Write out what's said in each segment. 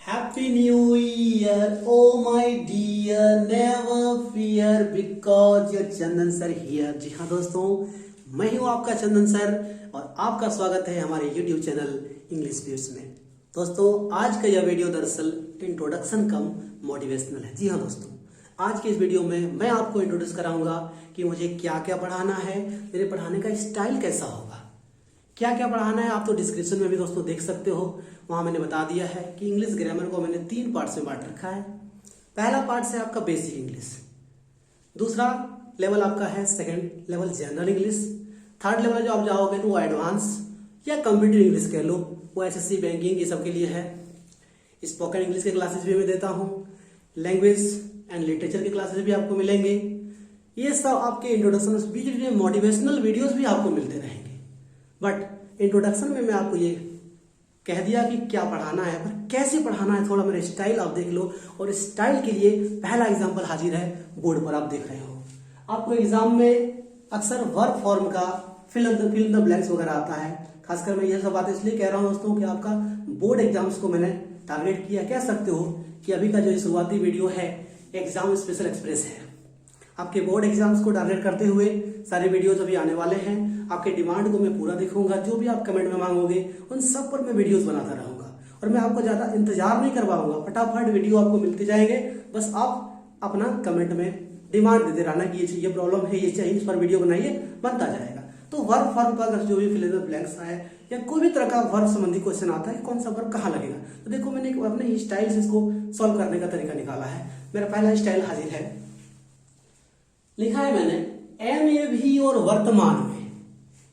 Happy New Year, oh my dear, never fear because your Chandan sir here। जी हाँ दोस्तों, मैं हूँ आपका चंदन सर और आपका स्वागत है हमारे YouTube चैनल इंग्लिश व्यूज में। दोस्तों आज का यह वीडियो दरअसल इंट्रोडक्शन कम मोटिवेशनल है। जी हाँ दोस्तों, आज के इस वीडियो में मैं आपको इंट्रोड्यूस कराऊंगा कि मुझे क्या क्या पढ़ाना है, मेरे पढ़ाने का स्टाइल कैसा होगा, क्या क्या पढ़ाना है। आप तो डिस्क्रिप्शन में भी दोस्तों देख सकते हो, वहां मैंने बता दिया है कि इंग्लिश ग्रामर को मैंने 3 पार्ट में बांट रखा है। पहला पार्ट से आपका बेसिक इंग्लिश, दूसरा लेवल आपका है second level general English, third level जो आप जाओगे तो वो एडवांस या कंप्यूटर इंग्लिश कह लो, वो एसएससी बैंकिंग ये सब के लिए है। स्पोकन इंग्लिश के क्लासेस भी मैं देता हूँ, लैंग्वेज एंड लिटरेचर के क्लासेस भी आपको मिलेंगे। ये सब आपके इंट्रोडक्शन बीच में मोटिवेशनल वीडियोस भी आपको मिलते रहेंगे। बट इंट्रोडक्शन में मैं आपको ये कह दिया कि क्या पढ़ाना है, पर कैसे पढ़ाना है थोड़ा मेरा स्टाइल आप देख लो। और स्टाइल के लिए पहला एग्जांपल हाजिर है, बोर्ड पर आप देख रहे हो। आपको एग्जाम में अक्सर वर्ब फॉर्म का फिल इन द ब्लैंक्स वगैरह आता है। खासकर मैं ये सब बातें इसलिए कह रहा हूं दोस्तों कि आपका बोर्ड एग्जाम्स को मैंने टारगेट किया। कह सकते हो कि अभी का जो शुरुआती वीडियो है एग्जाम स्पेशल एक्सप्रेस है। आपके बोर्ड एग्जाम्स को टारगेट करते हुए सारे वीडियोज अभी आने वाले हैं। आपके डिमांड को मैं पूरा देखूंगा, जो भी आप कमेंट में मांगोगे उन सब पर मैं वीडियोस बनाता रहूंगा और मैं आपको ज्यादा इंतजार नहीं करवाऊंगा, फटाफट वीडियो आपको मिलते जाएंगे। बस आप अपना कमेंट में डिमांड देते रहना कि ये चाहिए, प्रॉब्लम है, ये चाहिए, इस पर वीडियो बनाइए, बनता जाएगा। तो वर्ब फॉर्म पर अगर जो भी फिल इन द ब्लैंक्स आए या कोई भी तरह का वर्ब संबंधी क्वेश्चन आता है, कौन सा वर्ब कहाँ लगेगा, तो देखो मैंने अपने स्टाइल से इसको सॉल्व करने का तरीका निकाला है। मेरा पहला स्टाइल हाजिर है, लिखा है मैंने एम ए भी और वर्तमान में।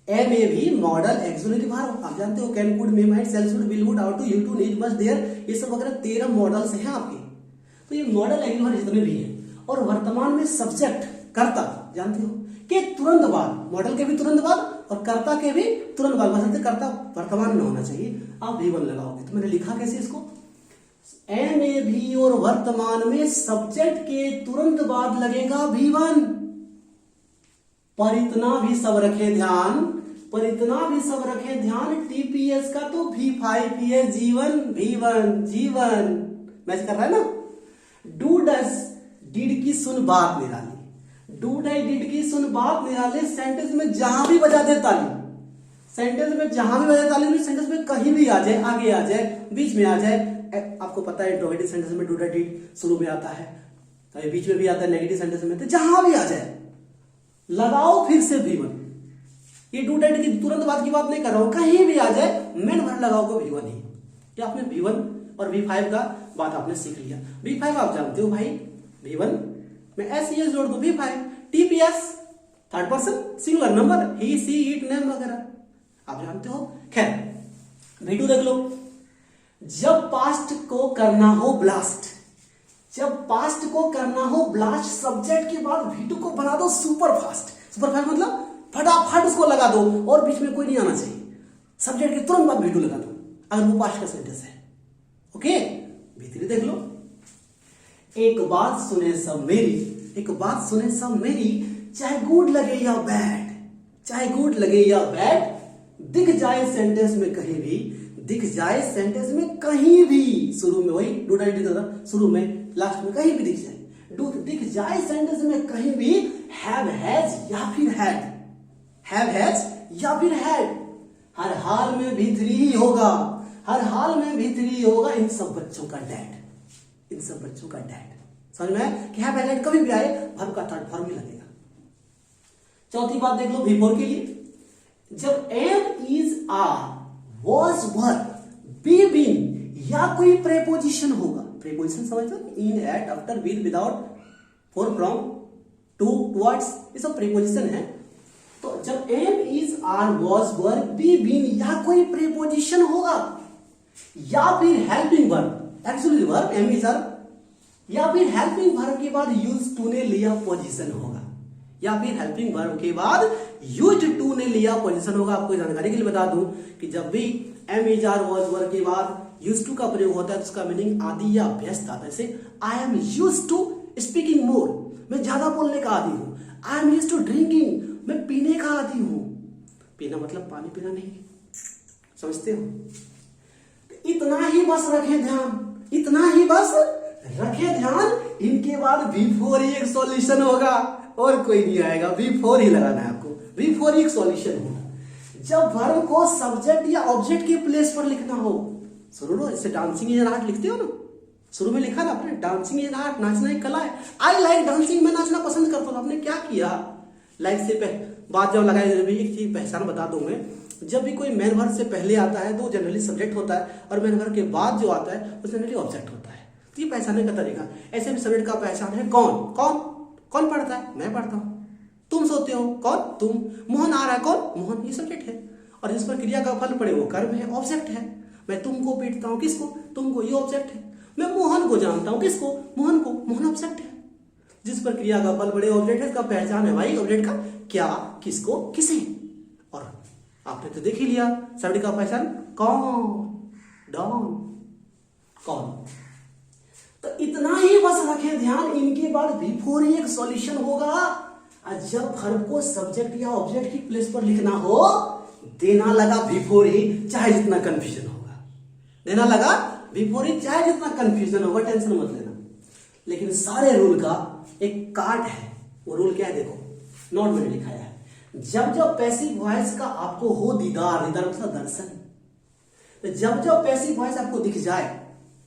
एम ए भी मॉडल एक्सुलेटिव वर्ब, आप जानते हो can could may might shall should will would ought to यू टू नीड मस्ट देयर, ये सब वगैरह 13 मॉडल्स हैं आपके। तो ये मॉडल एक्सुलेटिव जितने भी हैं और वर्तमान में सब्जेक्ट कर्ता, जानते हो कि तुरंत बाद, मॉडल के भी तुरंत बाद और कर्ता के भी तुरंत बाद, बस कर्ता वर्तमान में होना चाहिए। आप भी वन लगाओगे तो मैंने लिखा कैसे इसको, एम ए भी और वर्तमान में सब्जेक्ट के तुरंत बाद लगेगा V1। पर इतना भी सब रखे ध्यान, पर इतना भी सब रखे ध्यान, टीपीएस का तो V5 ही है, जीवन मैच कर रहा है ना। डू डस डिड की सुन बात निराली, डू डाई डिड की सुन बात निराली, सेंटेंस में जहां भी बजा दे ताली, सेंटेंस में जहां भी बजा ताली, सेंटेंस में कहीं भी आ जाए, आगे आ जाए, बीच में आ जाए। आपको पता है इंट्रोगेटिव सेंटेंस में डू डाई डिड शुरू में आता है, कभी बीच में भी आता है, नेगेटिव सेंटेंस में, तो जहां भी आ जाए लगाओ फिर से V1। ये डू डाई की तुरंत बाद की बात नहीं कर रहा हूं, कहीं भी आ जाए मेन वर्ड लगाओगे V1 ही। ये आपने V1 और V5 का बात आपने सीख लिया। V5 आप जानते हो भाई, V1 में SES जोड़ दो, V5 TPS third person singular number, he see it name वगैरह आप जानते हो। खैर V2 देख लो, जब पास्ट को करना हो ब्लास्ट, जब पास्ट को करना हो ब्लास्ट, सब्जेक्ट के बाद V2 को बना दो सुपर फास्ट। सुपर फास्ट मतलब फटाफट उसको लगा दो और बीच में कोई नहीं आना चाहिए, सब्जेक्ट के तुरंत बाद V2 लगा दो अगर वो पास्ट का सेंटेंस है। ओके V3 देख लो, एक बात सुने सब मेरी, एक बात सुने सब मेरी, चाहे गुड लगे या बैड, चाहे गुड लगे या बैड, दिख जाए सेंटेंस में कहीं भी, दिख जाए सेंटेंस में कहीं भी, शुरू में वही डू डाई डिड था, शुरू में लास्ट में कहीं भी दिख जाए, डू दिख जाए सेंटेंस में कहीं भी, हैव हैज या फिर हैड, हैव हैज या फिर हैड, हर हाल में V3 ही होगा, हर हाल में V3 होगा। इन सब बच्चों का डैड, इन सब बच्चों का डैड, समझ में आया कि हैव हैड कभी भी आए वर्ब का थर्ड फॉर्म ही लगेगा। चौथी बात देख लो V4 के लिए, जब am is are was were be been या कोई प्रेपोजिशन होगा, प्रेपोजिशन समझ लो, in at after with without for from to towards, ये सब प्रेपोजिशन है। तो जब am is are was were be been या कोई प्रेपोजिशन होगा या फिर helping verb, actually verb am is are, या फिर हेल्पिंग वर्ब के बाद यूज टू ने लिया पोजीशन होगा, या फिर हेल्पिंग वर्ब के बाद यूज टू ने लिया पोजीशन होगा। आपको जानकारी के लिए बता दूं कि जब भी am is are was were के बाद यूज टू का प्रयोग होता है तो उसका मीनिंग आदि या अभ्यस्त आता है। जैसे I am use to speaking more, मैं ज्यादा बोलने का आदि हूं। I am use to drinking, मैं पीने का आदि हूं। पीना मतलब पानी पीना नहीं, समझते हो। इतना ही बस रखें ध्यान, इतना ही बस, रखे ध्यान, इनके बाद V4 ही एक सॉल्यूशन होगा और कोई नहीं आएगा। V4 ही लगाना है आपको, V4 ही एक सॉल्यूशन होगा। जब वर्ब को सब्जेक्ट या ऑब्जेक्ट के प्लेस पर लिखना हो, सुनो जैसे डांसिंग इज एन आर्ट लिखते हो ना, शुरू में लिखा ना आपने, डांसिंग इज एन आर्ट, नाचना एक कला है। आई लाइक डांसिंग, मैं नाचना पसंद करता हूँ। आपने क्या किया, लाइक से बात जब लगाए, एक चीज पहचान बता दूं मैं, जब भी कोई मेन वर्ब से पहले आता है तो जनरली सब्जेक्ट होता है, और मेन वर्ब के बाद जो आता है वो जनरली ऑब्जेक्ट होता है। तो ये पहचानने का तरीका। ऐसे भी सब्जेक्ट का पहचान है कौन कौन कौन पढ़ता है, मैं पढ़ता हूँ। तुम सोते हो, कौन, तुम। मोहन आ रहा है, कौन, मोहन, ये सब्जेक्ट है। और जिस पर क्रिया का फल पड़े वो कर्म है, ऑब्जेक्ट है। मैं तुमको पीटता हूँ, किसको, तुमको, ये ऑब्जेक्ट है। मैं मोहन को जानता हूँ, किसको, मोहन को, मोहन ऑब्जेक्ट है। जिस पर क्रिया का फल पड़े ऑब्जेक्ट है, इसका पहचान है भाई ऑब्जेक्ट का, क्या, किसको, किसे। और आपने तो देख ही लिया शब्द का पहचान, कौन, डॉन, कौन। तो इतना ही बस रखें ध्यान, इनके बाद V4 ही एक सॉल्यूशन होगा। और जब वर्ब को सब्जेक्ट या ऑब्जेक्ट की प्लेस पर लिखना हो, देना लगा V4 ही, चाहे जितना कंफ्यूजन होगा। देना लगा V4 ही, चाहे जितना कंफ्यूजन होगा, टेंशन मत लेना। लेकिन सारे रूल का एक कार्ड है, वो रूल क्या है देखो, नोट में लिखा है। जब जब पैसिव वॉइस का आपको हो दीदार, दीदार मतलब दर्शन, तो जब जब पैसिव वॉइस आपको दिख जाए,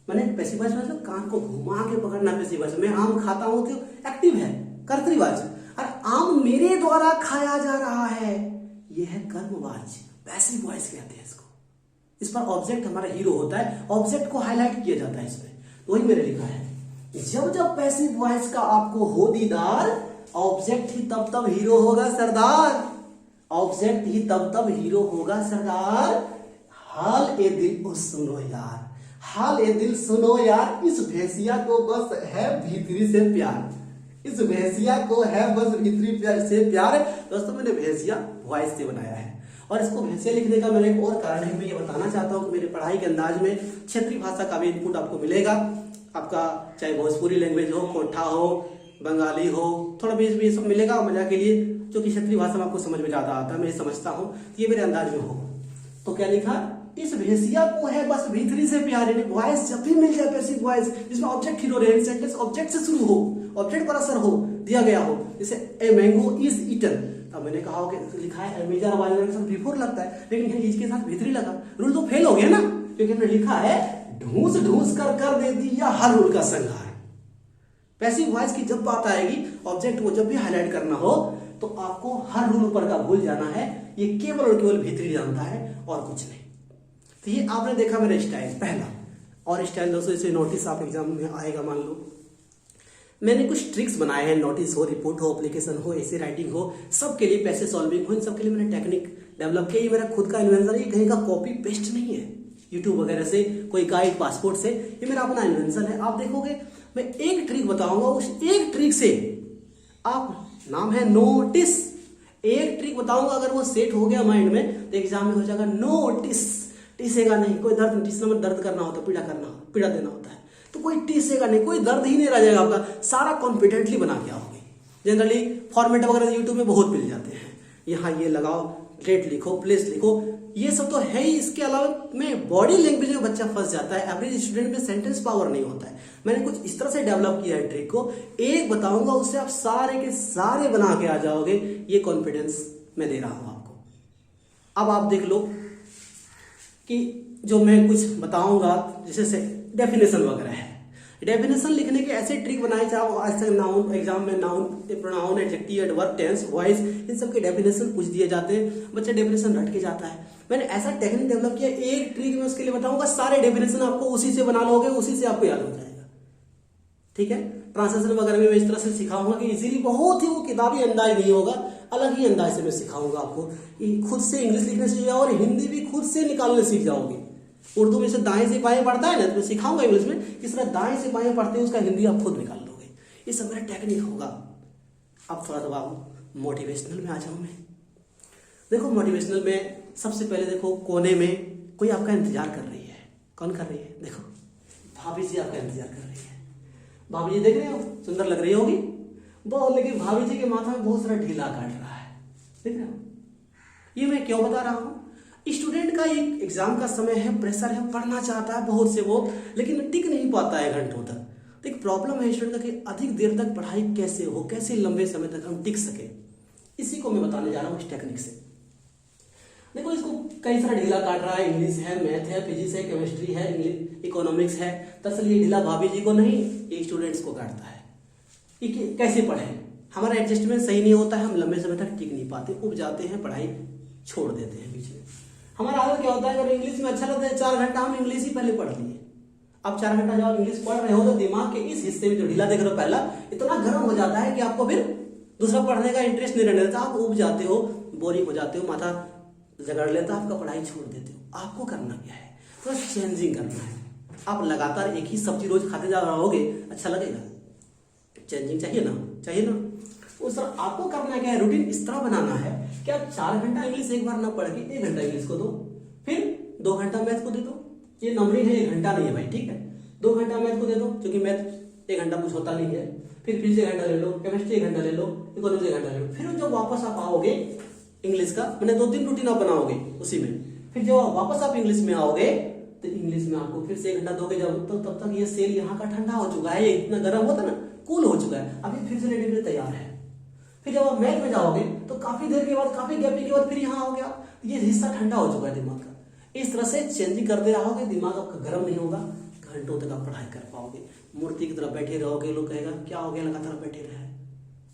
मैंने पैसिव वॉइस मतलब कान को घुमा के पकड़ना पैसिव वॉइस। मैं आम खाता हूं तो एक्टिव है, कर्तृवाच्य, और आम मेरे द्वारा खाया जा रहा है, यह है कर्मवाच्य, पैसिव वॉइस कहते हैं इसको। इस पर ऑब्जेक्ट हमारा हीरो होता है, ऑब्जेक्ट को हाईलाइट किया जाता है इसमें, तो वही मैंने लिखा है। जब जब पैसिव वॉइस का आपको हो दीदार, ऑब्जेक्ट ही तब तब हीरो होगा सरदार, ऑब्जेक्ट ही तब तब हीरो होगा सरदार। हाल ए दिल को सुनो यार, हाल ए दिल सुनो यार, इस भैंसिया को बस है भीतरी से प्यार, इस भैंसिया को है बस भीतरी से प्यार। दोस्तों मैंने भैंसिया वॉइस से बनाया है, और इसको भैंसिया लिखने का मेरा एक और कारण है। मैं ये बताना चाहता हूँ कि मेरी पढ़ाई के अंदाज में क्षेत्रीय भाषा का भी इनपुट आपको मिलेगा। आपका चाहे भोजपुरी लैंग्वेज हो, कोठा हो, बंगाली हो, थोड़ा भी सब मिलेगा मजा के लिए, जो कि क्षेत्रीय भाषा में आपको समझ में ज्यादा आता है, मैं समझता हूँ, तो ये मेरे अंदाज में हो। तो क्या लिखा, इस भैंसिया को है बस भीतरी से प्यार। यानी वॉइस जब भी मिल जाए पैसिव वॉइस जिसमें ऑब्जेक्ट हीरो रहे, सेंटेंस ऑब्जेक्ट से शुरू हो, ऑब्जेक्ट पर असर हो, दिया गया हो, जैसे ए मैंगो इज ईटन, तब मैंने कहा हो कि लिखा है अमेजर वाले के साथ V4 लगता है, लेकिन यहाँ इज के साथ भीतरी लगा, रूल तो फेल हो गया ना, क्योंकि हमने लिखा है ढूंस ढूंस कर दे दिया हर रूल का संहार। पैसिव वॉइस की जब बात आएगी, ऑब्जेक्ट को जब भी हाईलाइट करना हो, तो आपको हर रूल ऊपर का भूल जाना है, ये केवल और केवल भीतरी जानता है और कुछ नहीं। तो ये आपने देखा मेरा स्टाइल पहला। और स्टाइल दोस्तों, इसे नोटिस आप एग्जाम में आएगा, मान लो मैंने कुछ ट्रिक्स बनाए हैं, नोटिस हो, रिपोर्ट हो, एप्लीकेशन हो, ऐसे राइटिंग हो, सबके लिए पैसे सॉल्विंग हो, इन सबके लिए मैंने टेक्निक डेवलप किया। ये मेरा खुद का इन्वेंशन है, ये कहीं का कॉपी पेस्ट नहीं है यूट्यूब वगैरह से, कोई गाइड पासपोर्ट से, ये मेरा अपना इन्वेंशन है। आप देखोगे मैं एक ट्रिक बताऊंगा, उस एक ट्रिक से आप, नाम है नोटिस, एक ट्रिक बताऊंगा, अगर वो सेट हो गया माइंड में तो एग्जाम में हो जाएगा नोटिस। टीसेगा नहीं, कोई दर्द, टीसना में दर्द करना होता है, पीड़ा करना, पीड़ा देना होता है, तो कोई टीसेगा नहीं, कोई दर्द ही नहीं रह जाएगा आपका, सारा कॉन्फिडेंटली बना के आओगे। जनरली फॉर्मेट वगैरह यूट्यूब में बहुत मिल जाते हैं, यहाँ ये लगाओ, डेट लिखो, प्लेस लिखो, ये सब तो है ही। इसके अलावा में बॉडी लैंग्वेज में बच्चा फंस जाता है, एवरेज स्टूडेंट में सेंटेंस पावर नहीं होता है। मैंने कुछ इस तरह से डेवलप किया है ट्रिक को, एक बताऊंगा उससे आप सारे के सारे बना के आ जाओगे, ये कॉन्फिडेंस मैं दे रहा हूं आपको। अब आप देख लो कि जो मैं कुछ बताऊंगा, जैसे डेफिनेशन वगैरह है, डेफिनेशन लिखने के ऐसे ट्रिक बनाए चाहो आज तक नाउन एग्जाम में, noun, pronoun, adjective, adverb, tense, voice, इन सब के डेफिनेशन पूछ दिए जाते हैं, बच्चा डेफिनेशन रट के जाता है। मैंने ऐसा टेक्निक डेवलप किया, एक ट्रिक में उसके लिए बताऊंगा, सारे डेफिनेशन आपको उसी से बना लोगे, उसी से आपको याद हो जाएगा। ठीक है, ट्रांसलेशन वगैरह में मैं इस तरह से सिखाऊंगा कि इजीली, बहुत ही वो किताबी अंदाज नहीं होगा, अलग ही अंदाज से मैं सिखाऊंगा आपको। खुद से इंग्लिश लिखने सीख जाओ और हिंदी भी खुद से निकालने सीख जाओगे। उर्दू में से दाएं से बाएं पढ़ता है ना, तो सिखाऊंगा इंग्लिश में किस तरह दाएं से बाएं पढ़ते हैं, उसका हिंदी आप खुद निकाल लोगे। ये सब मेरा टेक्निक होगा। अब थोड़ा सा मोटिवेशनल में आ जाऊं मैं। देखो मोटिवेशनल में सबसे पहले देखो, कोने में कोई आपका इंतजार कर रही है। कौन कर रही है? देखो भाभी जी आपका इंतजार कर रही है। भाभी जी देख रहे हो, सुंदर लग रही होगी बहुत, लेकिन भाभी जी के माथा में बहुत सारा ढीला काट रहा है, देख रहे हो। ये मैं क्यों बता रहा हूं? स्टूडेंट का एक एग्जाम का समय है, प्रेशर है, पढ़ना चाहता है बहुत से वो, लेकिन टिक नहीं पाता है घंटों तक। तो एक प्रॉब्लम है स्टूडेंट का कि अधिक देर तक पढ़ाई कैसे हो, कैसे लंबे समय तक हम टिक सके, इसी को मैं बताने जा रहा हूँ इस टेक्निक से। देखो इसको कई सारा ढीला काट रहा है, इंग्लिश है, मैथ है, फिजिक्स है, केमिस्ट्री है, इकोनॉमिक्स है। दरअसल ये ढीला भाभी जी को नहीं, ये स्टूडेंट्स को काटता है। ये कैसे पढ़े, हमारा एडजस्टमेंट सही नहीं होता है, हम लंबे समय तक टिक नहीं पाते, उब जाते हैं, पढ़ाई छोड़ देते हैं बीच में। हमारा हाल क्या होता है, अगर इंग्लिश में अच्छा लगता है 4 घंटा हम इंग्लिश ही पहले पढ़ लिए। अब 4 घंटा जब आप इंग्लिश पढ़ रहे हो तो दिमाग के इस हिस्से में जो ढीला देख रहे हो पहला, इतना गर्म हो जाता है कि आपको फिर दूसरा पढ़ने का इंटरेस्ट नहीं रहने देता, आप उब जाते हो, बोरिंग हो जाते हो, माथा जगड़ लेता, आपका पढ़ाई छोड़ देते हो। आपको करना क्या है, थोड़ा चेंजिंग करना है। आप लगातार एक ही सब्जी रोज खाते जा रहोगे, अच्छा लगेगा? चेंजिंग चाहिए ना, चाहिए ना। उस तरह आपको करना क्या है, रूटीन इस तरह बनाना है कि आप 4 घंटा इंग्लिश एक बार ना पढ़ के 1 घंटा इंग्लिश को दो, फिर 2 घंटा मैथ को दे दो। ये नंबरिंग है, 1 घंटा नहीं है भाई, ठीक है। 2 घंटा मैथ को दे दो, क्योंकि मैथ 1 घंटा कुछ होता नहीं है। फिर फिजिक्स 1 घंटा ले लो, केमिस्ट्री 1 घंटा ले लो, इकोनॉमिक्स 1 घंटा ले लो। फिर जब वापस आप आओगे इंग्लिश का, मैंने 2-3 रूटीन आप बनाओगे उसी में। फिर जब वापस आप इंग्लिश में आओगे तो इंग्लिश में आपको फिर से 1 घंटा दोगे, जब तो तब तक ये सेल यहाँ का ठंडा हो चुका है, ये इतना गर्म होता ना, कूल हो चुका है, अभी फिर से रेडी तैयार है। फिर जब आप मैथ में जाओगे तो काफी देर के बाद, काफी गैप के बाद फिर यहाँ आओगे आप, ये हिस्सा ठंडा हो चुका है दिमाग का। इस तरह से चेंजिंग करते रहोगे, दिमाग आपका गर्म नहीं होगा, घंटों तक आप पढ़ाई कर पाओगे। मूर्ति की तरह बैठे रहोगे, लोग कहेगा क्या हो गया लगातार बैठे रहे,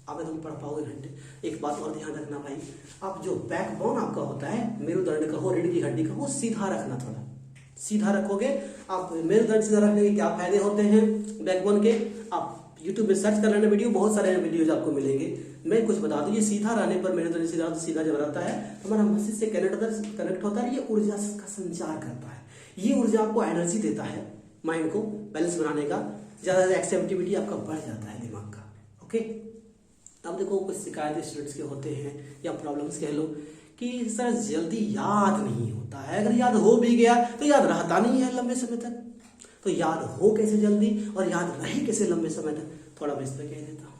आप एकदम पढ़ पाओगे घंटे। एक बात और ध्यान रखना भाई, आप जो बैकबोन आपका होता है, मेरुदंड का हो, रीढ़ की हड्डी का हो, सीधा रखना, थोड़ा सीधा रखोगे आप। मेरुदंड सीधा रखने के क्या फायदे होते हैं बैकबोन के, आप यूट्यूब में सर्च कर लेना वीडियो, बहुत सारे वीडियोज आपको मिलेंगे। मैं कुछ बता दूं, ये सीधा रहने पर, मेरुदंड सीधा जब रहता है हमारा मस्तिष्क से कनेक्ट होता है, ये ऊर्जा का संचार करता है, ये ऊर्जा आपको एनर्जी देता है, माइंड को बैलेंस बनाने का, ज्यादा एक्टिविटी आपका बढ़ जाता है दिमाग का। ओके, अब देखो कुछ शिकायत स्टूडेंट्स के होते हैं या प्रॉब्लम्स कह लो कि सर जल्दी याद नहीं होता है, अगर याद हो भी गया तो याद रहता नहीं है लंबे समय तक। तो याद हो कैसे जल्दी और याद रहे कैसे लंबे समय तक, थोड़ा मैं इस पर कह देता हूँ।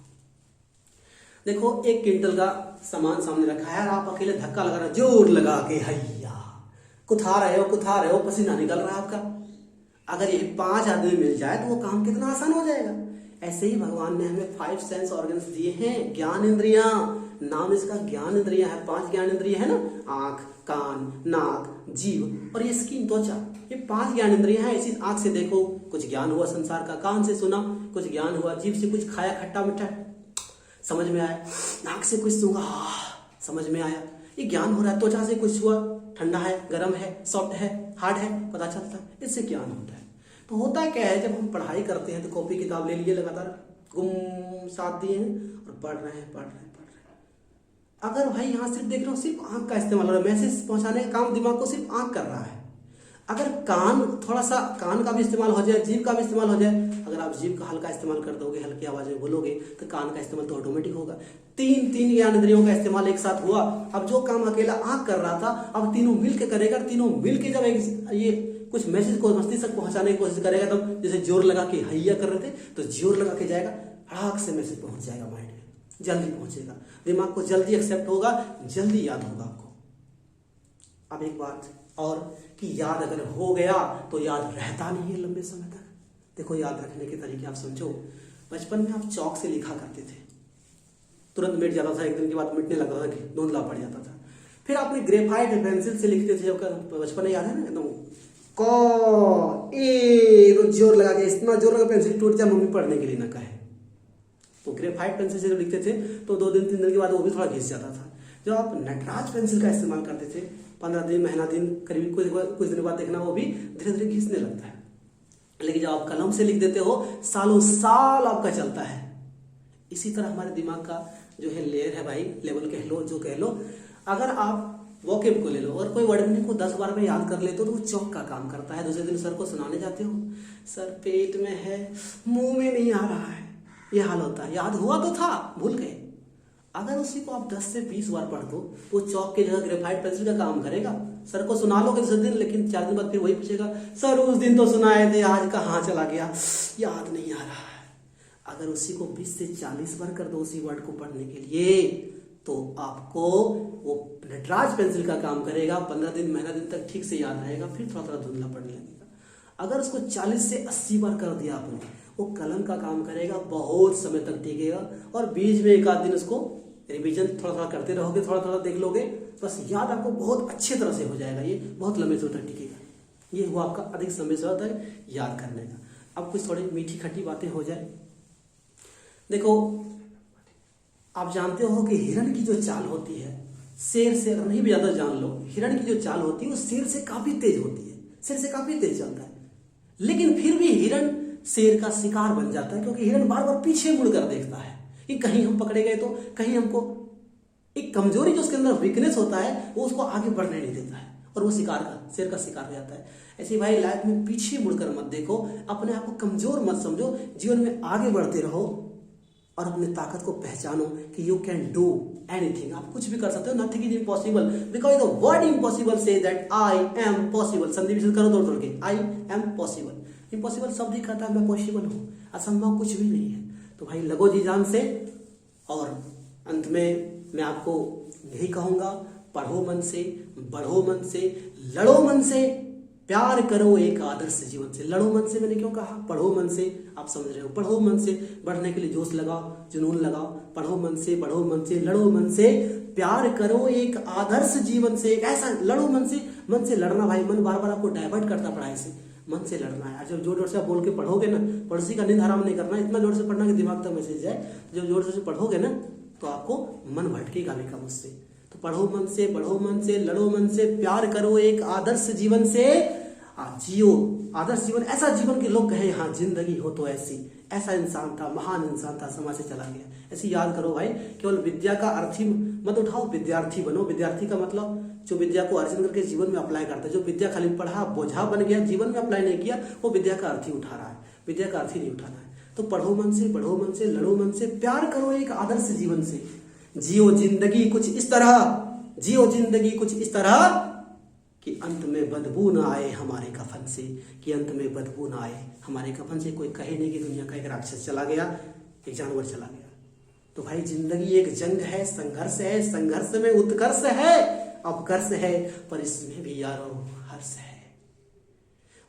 देखो 1 क्विंटल का सामान सामने रखा है और आप अकेले धक्का लगा रहे हो, जोर लगा के, हैया कुथा रहे हो, पसीना निकल रहा है आपका। अगर ये 5 आदमी मिल जाए तो वो काम कितना आसान हो जाएगा। ऐसे ही भगवान ने हमें 5 सेंस ऑर्गन्स दिए हैं, ज्ञान इंद्रियां, नाम इसका ज्ञान इंद्रियां है। 5 ज्ञान इंद्रिय है ना, आंख, कान, नाक, जीभ और ये स्किन, त्वचा, ये 5 ज्ञान इंद्रियां हैं। इसी आंख से देखो कुछ ज्ञान हुआ संसार का, कान से सुना कुछ ज्ञान हुआ, जीभ से कुछ खाया खट्टा मीठा समझ में आया, नाक से कुछ सूंघा समझ में आया, ये ज्ञान हो रहा है। त्वचा से कुछ हुआ, ठंडा है, गर्म है, सॉफ्ट है, हार्ड है, पता चलता है, इससे ज्ञान होता है। तो होता क्या है, जब हम पढ़ाई करते हैं तो कॉपी किताब ले लिए, लगातार गुम साथ दिए हैं और पढ़ रहे हैं। अगर भाई यहाँ सिर्फ देख रहे हो, सिर्फ आंख का इस्तेमाल हो रहा है, मैसेज पहुंचाने का काम दिमाग को सिर्फ आंख कर रहा है। अगर कान, थोड़ा सा कान का भी इस्तेमाल हो जाए, जीभ का भी इस्तेमाल हो जाए, अगर आप जीभ का हल्का इस्तेमाल कर दोगे, हल्की आवाज में बोलोगे, तो कान का इस्तेमाल तो ऑटोमेटिक होगा। 3 ज्ञान इंद्रियों का इस्तेमाल एक साथ हुआ। अब जो काम अकेला आंख कर रहा था, अब तीनों मिलके करेगा। तीनों मिलके जब ये कुछ मैसेज को मस्तिष्क तक पहुंचाने की कोशिश करेगा, तब जैसे जोर लगा के हैया कर रहे थे, तो जोर लगा के जाएगा, हड़ाक से मैसेज पहुंच जाएगा माइंड में, जल्दी पहुंचेगा, दिमाग को जल्दी एक्सेप्ट होगा, जल्दी याद होगा आपको। अब एक बात और कि याद अगर हो गया तो याद रहता नहीं है लंबे समय तक। देखो याद रखने के तरीके आप समझो। बचपन में आप चौक से लिखा करते थे, तुरंत मिट जाता था, 1 दिन के बाद मिटने लगता था, धुंधला पड़ जाता था। फिर आपने ग्रेफाइट पेंसिल से लिखते थे, बचपन में याद है ना, एकदम क ए तो जोर लगा के, इतना जोर लगा पेंसिल टूट जाए, मम्मी पढ़ने के लिए ना कहे। तो ग्रेफाइट पेंसिल से जब लिखते थे तो 2 दिन 3 दिन के बाद वो भी थोड़ा घिस जाता था। जब आप नटराज पेंसिल का इस्तेमाल करते थे, 15 दिन, महीना दिन, करीब कुछ दिन बाद देखना वो भी धीरे धीरे घिसने लगता है। लेकिन जब आप कलम से लिख देते हो, सालों साल आपका चलता है। इसी तरह हमारे दिमाग का जो है लेयर है भाई, लेवल कह लो, जो कह लो, अगर आप वोकेब को ले लो और कोई वर्ड मीनिंग को 10 बार में याद कर लेते हो तो वो चौक का काम करता है। दूसरे दिन सर को सुनाने जाते हो, सर पेट में है, मुंह में नहीं आ रहा है, ये हाल होता है। याद हुआ तो था, भूल गए। अगर उसी को आप 10 से 20 बार पढ़ दो, वो चौक की जगह ग्रेफाइट पेंसिल का काम करेगा। सर को सुना लोगे दूसरे दिन, लेकिन 4 दिन बाद फिर वही पूछेगा, सर उस दिन तो सुनाए थे, आज कहाँ चला गया, याद नहीं आ रहा है। अगर उसी को 20 से 40 बार कर दो उसी वर्ड को पढ़ने के लिए, तो आपको वो नटराज पेंसिल का काम करेगा। 15 दिन, महीना दिन तक ठीक से याद रहेगा, फिर थोड़ा थोड़ा धुंधला पड़ने लगेगा। अगर उसको 40 से 80 बार कर दिया आपने, वो कलम का काम करेगा, बहुत समय तक टिकेगा। और बीच में एक आध दिन उसको रिवीजन थोड़ा थोड़ा करते रहोगे, थोड़ा थोड़ा देख लोगे, बस याद आपको बहुत अच्छी तरह से हो जाएगा, ये बहुत लंबे समय तक टिकेगा। ये हुआ आपका अधिक समय से होता है याद करने का। अब कुछ थोड़ी मीठी खट्टी बातें हो जाए। देखो, आप जानते हो कि हिरण की जो चाल होती है, शेर से अगर नहीं भी ज्यादा जान लो, हिरण की जो चाल होती है वो शेर से काफी तेज होती है, शेर से काफी तेज चलता है। लेकिन फिर भी हिरण शेर का शिकार बन जाता है, क्योंकि हिरण बार बार पीछे मुड़कर देखता है कि कहीं हम पकड़े गए तो, कहीं हमको एक कमजोरी जो उसके अंदर वीकनेस होता है वो उसको आगे बढ़ने नहीं देता है, और वो शेर का शिकार हो जाता है। ऐसे भाई लाइफ में पीछे मुड़कर मत देखो, अपने आप को कमजोर मत समझो, जीवन में आगे बढ़ते रहो और अपनी ताकत को पहचानो कि यू कैन डू एनीथिंग, आप कुछ भी कर सकते हो। Nothing is impossible, because the word impossible say that I am possible. संधि विच्छेद करो तोड़ तोड़ के, आई एम पॉसिबल। इम्पॉसिबल शब्द ही कहता है मैं पॉसिबल हूं, असंभव कुछ भी नहीं है। तो भाई लगो जी जान से। और अंत में मैं आपको यही कहूंगा, पढ़ो मन से, बढ़ो मन से, लड़ो मन से, प्यार करो एक आदर्श जीवन से। लड़ो मन से मैंने क्यों कहा, पढ़ो मन से, आप समझ रहे हो। पढ़ो मन से, बढ़ने के लिए जोश लगाओ, जुनून लगाओ। पढ़ो मन से, बढ़ो मन से, लड़ो मन से, प्यार करो एक आदर्श जीवन से। एक ऐसा लड़ो मन से लड़ना भाई, मन बार बार आपको डाइवर्ट करता पढ़ाई से, मन से लड़ना है। जब जोर जोर से आप बोल के पढ़ोगे ना, पड़ोसी का नींद हराम नहीं करना, इतना जोर से पढ़ना कि दिमाग तक मैसेज जाए। जब जोर से पढ़ोगे ना तो आपको मन भटकेगा भी कम उससे। तो पढ़ो मन से, बढ़ो मन से, लड़ो मन से, प्यार करो एक आदर्श जीवन से, जियो आदर्श जीवन। ऐसा जीवन के लोग कहे हाँ जिंदगी हो तो ऐसी, ऐसा इंसान था, महान इंसान था, समाज से चला गया। ऐसे याद करो भाई, केवल विद्या का अर्थ ही मत उठाओ, विद्यार्थी बनो। विद्यार्थी का मतलब जो विद्या को अर्जन करके जीवन में अप्लाई करता है। जो विद्या खाली पढ़ा बोझा बन गया, जीवन में अप्लाई नहीं किया, वो विद्या का अर्थ ही उठा रहा है, विद्या का अर्थ ही नहीं उठाना है। तो पढ़ो मन से, बढ़ो मन से, लड़ो मन से, प्यार करो एक आदर्श जीवन से। जियो जिंदगी कुछ इस तरह, जियो जिंदगी कुछ इस तरह कि अंत में बदबू ना आए हमारे कफन से, कि अंत में बदबू ना आए हमारे कफन से। कोई कहे नहीं कि दुनिया का एक राक्षस चला गया, एक जानवर चला गया। तो भाई जिंदगी एक जंग है, संघर्ष है, संघर्ष में उत्कर्ष है, अपकर्ष है, पर इसमें भी यारो हर्ष है।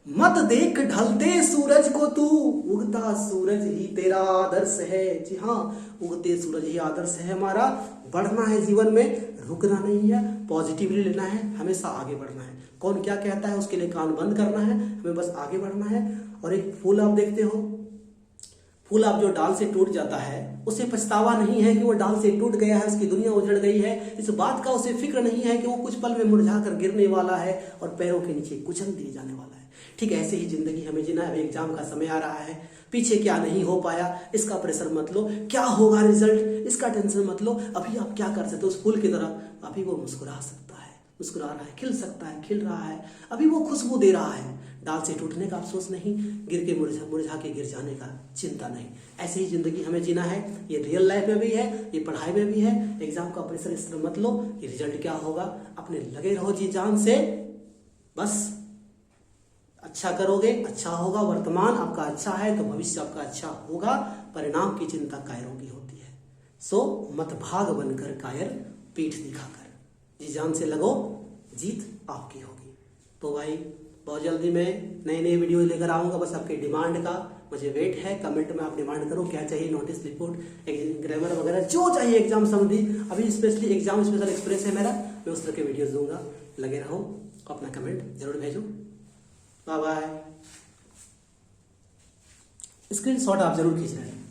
मत देख ढलते सूरज को तू, उगता सूरज ही तेरा आदर्श है। जी हाँ, उगते सूरज ही आदर्श है हमारा। बढ़ना है जीवन में, रुकना नहीं है, पॉजिटिवली लेना है, हमेशा आगे बढ़ना है। कौन क्या कहता है उसके लिए कान बंद करना है, हमें बस आगे बढ़ना है। और एक फूल आप देखते हो, फूल आप जो डाल से टूट जाता है उसे पछतावा नहीं है कि वो डाल से टूट गया है, उसकी दुनिया उजड़ गई है। इस बात का उसे फिक्र नहीं है कि वो कुछ पल में मुरझा कर गिरने वाला है और पैरों के नीचे कुचल दिए जाने वाला है। ठीक है, ऐसे ही जिंदगी हमें जीना है। अभी एग्जाम का समय आ रहा है, पीछे क्या नहीं हो पाया इसका प्रेशर मत लो, क्या होगा रिजल्ट इसका टेंशन मत लो। अभी आप क्या कर सकते हो, उस फूल की तरह अभी वो मुस्कुरा सकता है, मुस्कुरा रहा है, खिल सकता है, खिल रहा है, अभी वो खुशबू दे रहा है। डाल से टूटने का अफसोस नहीं, गिर के मुरझा के गिर जाने का चिंता नहीं। ऐसे ही जिंदगी हमें जीना है। ये रियल लाइफ में भी है, ये पढ़ाई में भी है। एग्जाम का प्रेशर इस तरह मत लो कि रिजल्ट क्या होगा, अपने लगे रहो जी जान से। बस अच्छा करोगे अच्छा होगा, वर्तमान आपका अच्छा है तो भविष्य आपका अच्छा होगा। परिणाम की चिंता कायरों की होती है, सो मत भाग बनकर कायर पीठ दिखाकर। जी जान से लगो, जीत आपकी होगी। तो भाई बहुत जल्दी मैं नई नई वीडियो लेकर आऊंगा, बस आपके डिमांड का मुझे वेट है। कमेंट में आप डिमांड करो क्या चाहिए, नोटिस, रिपोर्ट, ग्रामर वगैरह जो चाहिए एग्जाम संबंधी। अभी स्पेशली एग्जाम स्पेशल एक्सप्रेस है मेरा, मैं उस तरह के वीडियोस दूंगा। लगे रहो, अपना कमेंट जरूर भेजो। Bye bye. स्क्रीनशॉट आप जरूर खींच रहे हैं।